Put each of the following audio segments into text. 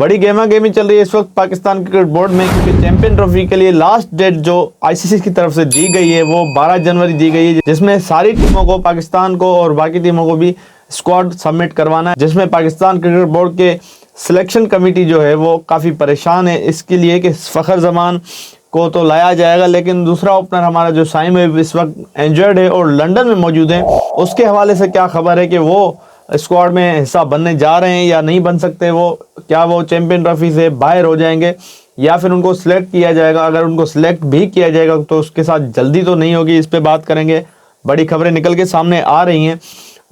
बड़ी गेमा गेमी चल रही है इस वक्त पाकिस्तान क्रिकेट बोर्ड में, क्योंकि चैंपियन ट्रॉफी के लिए लास्ट डेट जो आईसीसी की तरफ से दी गई है वो 12 जनवरी दी गई है, जिसमें सारी टीमों को, पाकिस्तान को और बाकी टीमों को भी स्क्वाड सबमिट करवाना है। जिसमें पाकिस्तान क्रिकेट बोर्ड के सिलेक्शन कमेटी जो है वो काफ़ी परेशान है इसके लिए कि फ़खर जमान को तो लाया जाएगा, लेकिन दूसरा ओपनर हमारा जो साइम इस वक्त इंजर्ड है और लंदन में मौजूद है, उसके हवाले से क्या खबर है कि वो स्क्वाड में हिस्सा बनने जा रहे हैं या नहीं बन सकते, वो क्या वो चैंपियन ट्रॉफी से बाहर हो जाएंगे या फिर उनको सिलेक्ट किया जाएगा। अगर उनको सिलेक्ट भी किया जाएगा तो उसके साथ जल्दी तो नहीं होगी, इस पे बात करेंगे। बड़ी खबरें निकल के सामने आ रही हैं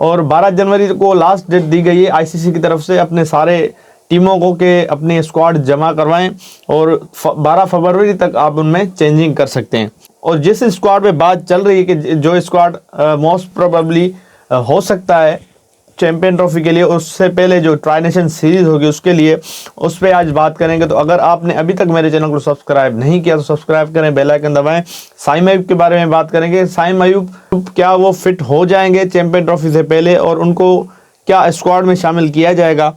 और 12 जनवरी को लास्ट डेट दी गई है आईसीसी की तरफ से अपने सारे टीमों को के अपने स्क्वाड जमा करवाएं और 12 फरवरी तक आप उनमें चेंजिंग कर सकते हैं। और जिस स्क्वाड पे बात चल रही है कि जो स्क्वाड मोस्ट प्रोबेबली हो सकता है चैंपियन ट्रॉफी के लिए, उससे पहले जो ट्राई नेशन सीरीज होगी उसके लिए, उस पर आज बात करेंगे। तो अगर आपने अभी तक मेरे चैनल को सब्सक्राइब नहीं किया तो सब्सक्राइब करें, बेल आइकन दबाएं। साइम अयूब के बारे में बात करेंगे। साइम अयूब क्या वो फिट हो जाएंगे चैंपियन ट्रॉफी से पहले और उनको क्या स्क्वाड में शामिल किया जाएगा,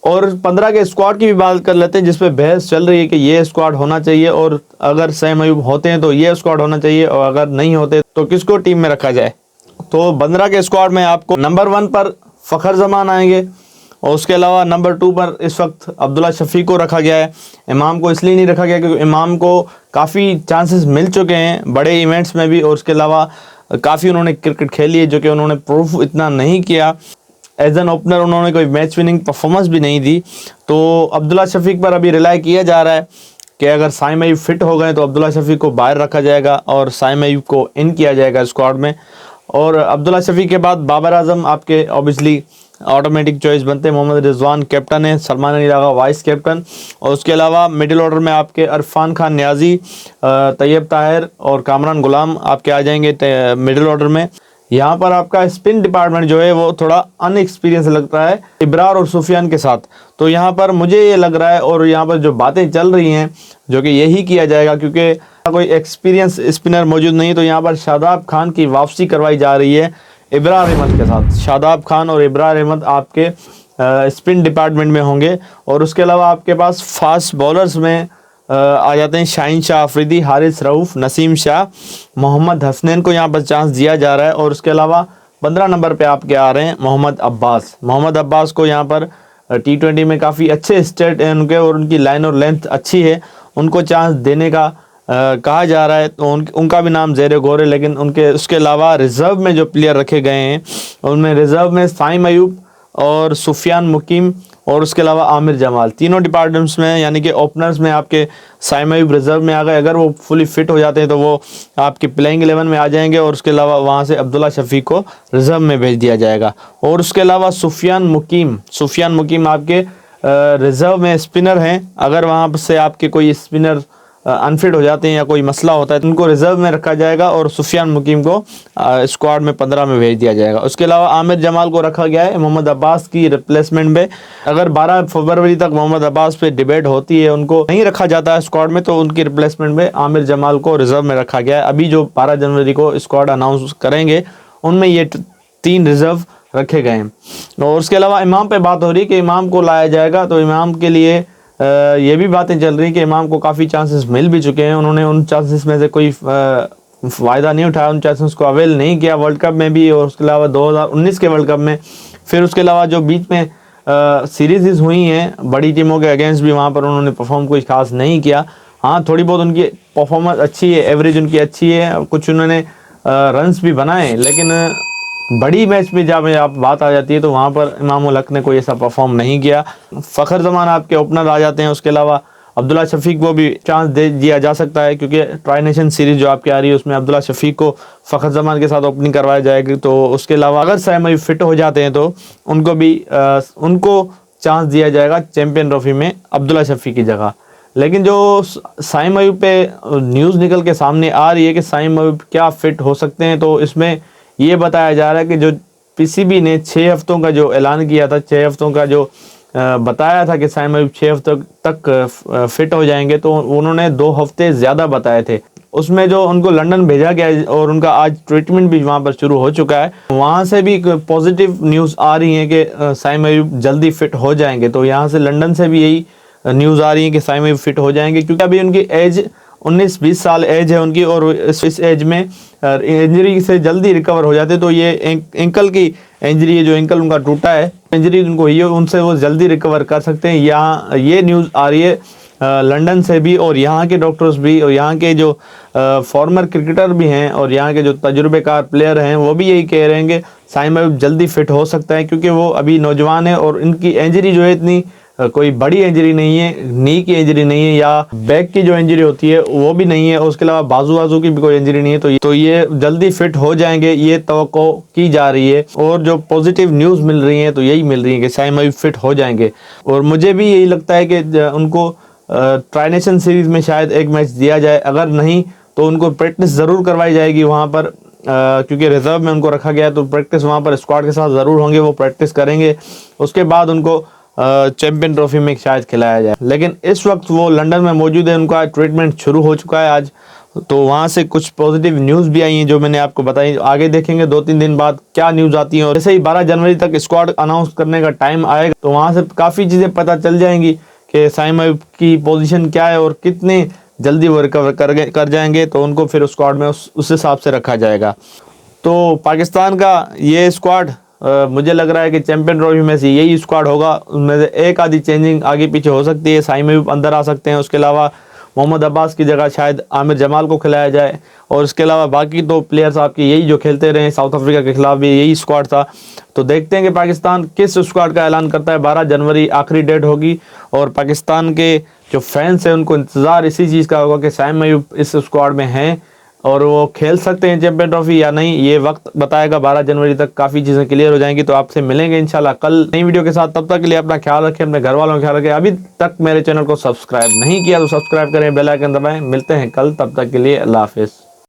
और 15 के स्क्वाड की भी बात कर लेते हैं जिसपे बहस चल रही है कि ये स्क्वाड होना चाहिए और अगर साइम अयूब होते हैं तो ये स्क्वाड होना चाहिए और अगर नहीं होते तो किसको टीम में रखा जाए। तो 15 के स्क्वाड में आपको नंबर 1 पर फ़खर जमान आएंगे और उसके अलावा नंबर 2 पर इस वक्त अब्दुल्ला शफीक को रखा गया है। इमाम को इसलिए नहीं रखा गया क्योंकि इमाम को काफ़ी चांसेस मिल चुके हैं बड़े इवेंट्स में भी, और उसके अलावा काफ़ी उन्होंने क्रिकेट खेली है जो कि उन्होंने प्रूफ इतना नहीं किया। एज एन ओपनर उन्होंने कोई मैच विनिंग परफॉर्मेंस भी नहीं दी। तो अब्दुल्ला शफीक पर अभी रिलाई किया जा रहा है कि अगर साइम अयूब फिट हो गए तो अब्दुल्ला शफीक को बाहर रखा जाएगा और साइम अयूब को इन किया जाएगा स्क्वाड में। और अब्दुल्ला शफीक के बाद बाबर आजम आपके ऑब्वियसली ऑटोमेटिक चॉइस बनते हैं। मोहम्मद रिजवान कैप्टन है, सलमान अली रागा वाइस कैप्टन, और उसके अलावा मिडिल ऑर्डर में आपके इरफान खान न्याजी, तैयब ताहिर और कामरान गुलाम आपके आ जाएंगे मिडिल ऑर्डर में। यहाँ पर आपका स्पिन डिपार्टमेंट जो है वो थोड़ा अनएक्सपीरियंस लगता है इब्रार और सुफियान के साथ। तो यहाँ पर मुझे ये लग रहा है और यहाँ पर जो बातें चल रही हैं जो कि यही किया जाएगा क्योंकि कोई एक्सपीरियंस स्पिनर मौजूद नहीं, तो यहाँ पर शादाब खान की वापसी करवाई जा रही है इब्रार अहमद के साथ। शादाब खान और इब्रार अहमद आपके स्पिन डिपार्टमेंट में होंगे। और उसके अलावा आपके पास फास्ट बॉलर्स में आ जाते हैं शाहीन शाह अफरीदी, हारिस रऊफ, नसीम शाह, मोहम्मद हसनैन को यहाँ पर चांस दिया जा रहा है। और उसके अलावा 15 नंबर पे आपके आ रहे हैं मोहम्मद अब्बास। मोहम्मद अब्बास को यहाँ पर T20 में काफ़ी अच्छे स्टेट हैं उनके और उनकी लाइन और लेंथ अच्छी है, उनको चांस देने का कहा जा रहा है। तो उनका भी नाम ज़ेरे गौर है। लेकिन उनके उसके अलावा रिज़र्व में जो प्लेयर रखे गए हैं उनमें रिज़र्व में साइम अयूब और सुफियान मुकीम और उसके अलावा आमिर जमाल, तीनों डिपार्टमेंट्स में यानी कि ओपनर्स में आपके साइम अयूब रिज़र्व में आ गए। अगर वो फुली फिट हो जाते हैं तो वो आपके प्लेइंग 11 में आ जाएंगे और उसके अलावा वहाँ से अब्दुल्ला शफीक को रिज़र्व में भेज दिया जाएगा। और उसके अलावा सुफियान मुकीम आपके रिज़र्व में स्पिनर हैं। अगर वहाँ से आपके कोई स्पिनर अनफिट हो जाते हैं या कोई मसला होता है तो उनको रिज़र्व में रखा जाएगा और सुफियान मुकीम को स्क्वाड में 15 में भेज दिया जाएगा। उसके अलावा आमिर जमाल को रखा गया है मोहम्मद अब्बास की रिप्लेसमेंट में। अगर 12 फरवरी तक मोहम्मद अब्बास पे डिबेट होती है, उनको नहीं रखा जाता है स्क्वाड में, तो उनकी रिप्लेसमेंट में आमिर जमाल को रिज़र्व में रखा गया है। अभी जो 12 जनवरी को स्क्वाड अनाउंस करेंगे उनमें ये 3 रिज़र्व रखे गए हैं। और उसके अलावा इमाम पे बात हो रही है कि इमाम को लाया जाएगा। तो इमाम के लिए ये भी बातें चल रही कि इमाम को काफ़ी चांसेस मिल भी चुके हैं, उन्होंने उन चांसेस में से कोई फ़ायदा नहीं उठाया, उन चांसेस को अवेल नहीं किया वर्ल्ड कप में भी और उसके अलावा 2019 के वर्ल्ड कप में। फिर उसके अलावा जो बीच में सीरीज़ हुई हैं बड़ी टीमों के अगेंस्ट भी, वहाँ पर उन्होंने परफॉर्म कुछ खास नहीं किया। हाँ, थोड़ी बहुत उनकी परफॉर्मेंस अच्छी है, एवरेज उनकी अच्छी है, कुछ उन्होंने रन्स भी बनाए, लेकिन बड़ी मैच में जब आप बात आ जाती है तो वहाँ पर इमाम उल हक ने कोई ऐसा परफॉर्म नहीं किया। फ़खर जमान आपके ओपनर आ जाते हैं। उसके अलावा अब्दुल्ला शफीक को भी चांस दे दिया जा सकता है क्योंकि ट्राई नेशन सीरीज़ जो आपकी आ रही है उसमें अब्दुल्ला शफीक को फ़खर जमान के साथ ओपनिंग करवाई जाएगी। तो उसके अलावा अगर साइम अयूब फिट हो जाते हैं तो उनको चांस दिया जाएगा चैम्पियन ट्रॉफी में अब्दुल्ला शफीक की जगह। लेकिन जो साइम अयूब पे न्यूज़ निकल के सामने आ रही है कि साइम अयूब क्या फिट हो सकते हैं, तो इसमें ये बताया जा रहा है कि जो पीसीबी ने 6 हफ्तों का जो ऐलान किया था, 6 हफ्तों का जो बताया था कि साइम अयूब 6 हफ्तों तक फिट हो जाएंगे, तो उन्होंने 2 हफ्ते ज़्यादा बताए थे। उसमें जो उनको लंदन भेजा गया और उनका आज ट्रीटमेंट भी वहाँ पर शुरू हो चुका है, वहाँ से भी पॉजिटिव न्यूज़ आ रही है कि साइम अयूब जल्दी फिट हो जाएंगे। तो यहाँ से लंदन से भी यही न्यूज़ आ रही है कि साइम अयूब फिट हो जाएंगे, क्योंकि अभी उनकी एज 19-20 साल एज है उनकी, और इस एज में इंजरी से जल्दी रिकवर हो जाते। तो ये एंकल की इंजरी है, जो एंकल उनका टूटा है, इंजरी उनको हुई है, उनसे वो जल्दी रिकवर कर सकते हैं। यहाँ ये न्यूज़ आ रही है लंदन से भी, और यहाँ के डॉक्टर्स भी, और यहाँ के जो फॉर्मर क्रिकेटर भी हैं, और यहाँ के जो तजुर्बेकार प्लेयर हैं, वो भी यही कह रहे हैं कि साइम अयूब जल्दी फिट हो सकता है, क्योंकि वो अभी नौजवान है और इनकी इंजरी जो है इतनी कोई बड़ी इंजरी नहीं है, नी की इंजरी नहीं है, या बैक की जो इंजरी होती है वो भी नहीं है, उसके अलावा बाजू की भी कोई इंजरी नहीं है। तो ये जल्दी फिट हो जाएंगे, ये तवक्को की जा रही है। और जो पॉजिटिव न्यूज़ मिल रही है तो यही मिल रही है कि साइम अयूब फिट हो जाएंगे। और मुझे भी यही लगता है कि उनको ट्राई नेशन सीरीज़ में शायद एक मैच दिया जाए, अगर नहीं तो उनको प्रैक्टिस ज़रूर करवाई जाएगी वहाँ पर, क्योंकि रिजर्व में उनको रखा गया है, तो प्रैक्टिस वहाँ पर स्क्वाड के साथ ज़रूर होंगे, वो प्रैक्टिस करेंगे। उसके बाद उनको चैंपियन ट्रॉफी में शायद खिलाया जाए। लेकिन इस वक्त वो लंदन में मौजूद है, उनका ट्रीटमेंट शुरू हो चुका है आज, तो वहाँ से कुछ पॉजिटिव न्यूज़ भी आई हैं जो मैंने आपको बताई। आगे देखेंगे 2-3 दिन बाद क्या न्यूज़ आती हैं, और जैसे ही 12 जनवरी तक स्क्वाड अनाउंस करने का टाइम आएगा तो वहाँ से काफ़ी चीज़ें पता चल जाएंगी कि साइम अयूब की पोजीशन क्या है और कितने जल्दी वो रिकवर कर जाएंगे, तो उनको फिर स्क्वाड में उस हिसाब से रखा जाएगा। तो पाकिस्तान का ये स्क्वाड मुझे लग रहा है कि चैंपियन ट्रॉफी में से यही स्क्वाड होगा, उनमें से एक आधी चेंजिंग आगे पीछे हो सकती है, साइम अयूब अंदर आ सकते हैं, उसके अलावा मोहम्मद अब्बास की जगह शायद आमिर जमाल को खिलाया जाए, और इसके अलावा बाकी तो प्लेयर्स आपके यही जो खेलते रहे, साउथ अफ्रीका के खिलाफ भी यही स्क्वाड था। तो देखते हैं कि पाकिस्तान किस स्क्वाड का ऐलान करता है। 12 जनवरी आखिरी डेट होगी, और पाकिस्तान के जो फैंस हैं उनको इंतज़ार इसी चीज़ का होगा कि साइम अयूब इस स्क्वाड में हैं और वो खेल सकते हैं चैंपियन ट्रॉफी या नहीं, ये वक्त बताएगा। 12 जनवरी तक काफ़ी चीज़ें क्लियर हो जाएंगी। तो आपसे मिलेंगे इंशाल्लाह कल नई वीडियो के साथ। तब तक के लिए अपना ख्याल रखें, अपने घर वालों का ख्याल रखें। अभी तक मेरे चैनल को सब्सक्राइब नहीं किया तो सब्सक्राइब करें, बेल आइकन दबाएं। मिलते हैं कल, तब तक के लिए अल्लाह हाफिज़।